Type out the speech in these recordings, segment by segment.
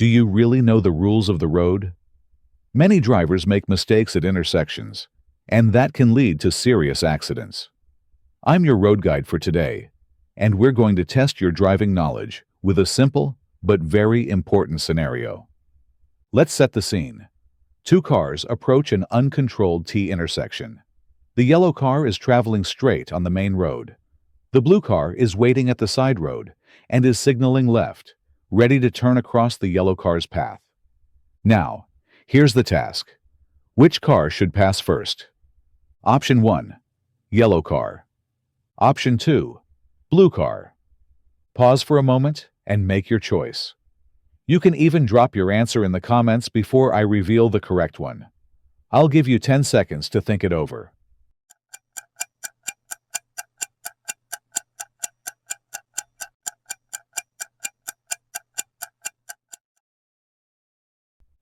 Do you really know the rules of the road? Many drivers make mistakes at intersections, and that can lead to serious accidents. I'm your road guide for today, and we're going to test your driving knowledge with a simple but very important scenario. Let's set the scene. Two cars approach an uncontrolled T intersection. The yellow car is traveling straight on the main road. The blue car is waiting at the side road and is signaling left, ready to turn across the yellow car's path. Now, here's the task. Which car should pass first? Option 1, yellow car. Option 2, blue car. Pause for a moment and make your choice. You can even drop your answer in the comments before I reveal the correct one. I'll give you 10 seconds to think it over.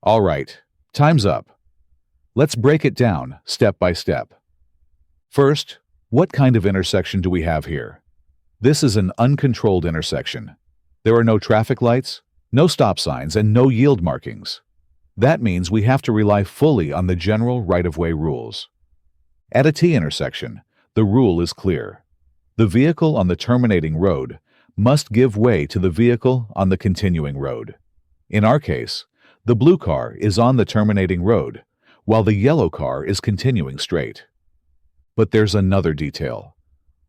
All right, time's up. Let's break it down step by step. First, what kind of intersection do we have here? This is an uncontrolled intersection. There are no traffic lights, no stop signs, and no yield markings. That means we have to rely fully on the general right-of-way rules. At a T intersection, the rule is clear. The vehicle on the terminating road must give way to the vehicle on the continuing road. In our case, the blue car is on the terminating road, while the yellow car is continuing straight. But there's another detail.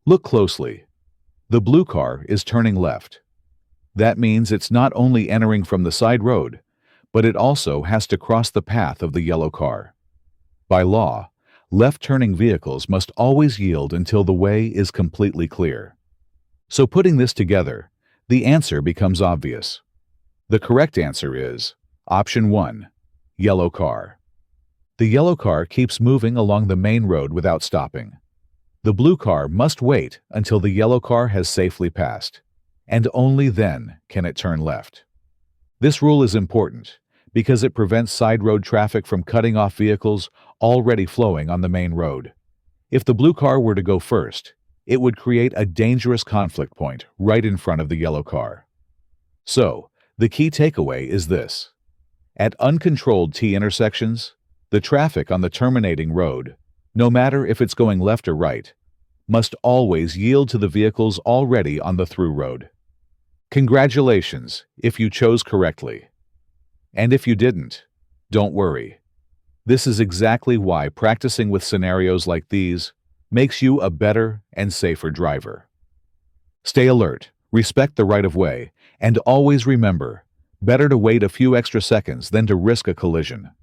Look closely. The blue car is turning left. That means it's not only entering from the side road, but it also has to cross the path of the yellow car. By law, left-turning vehicles must always yield until the way is completely clear. So putting this together, the answer becomes obvious. The correct answer is Option 1, yellow car. The yellow car keeps moving along the main road without stopping. The blue car must wait until the yellow car has safely passed, and only then can it turn left. This rule is important because it prevents side road traffic from cutting off vehicles already flowing on the main road. If the blue car were to go first, it would create a dangerous conflict point right in front of the yellow car. So, the key takeaway is this. At uncontrolled T intersections, the traffic on the terminating road, no matter if it's going left or right, must always yield to the vehicles already on the through road. Congratulations if you chose correctly. And if you didn't, don't worry. This is exactly why practicing with scenarios like these makes you a better and safer driver. Stay alert, respect the right-of-way, and always remember, better to wait a few extra seconds than to risk a collision.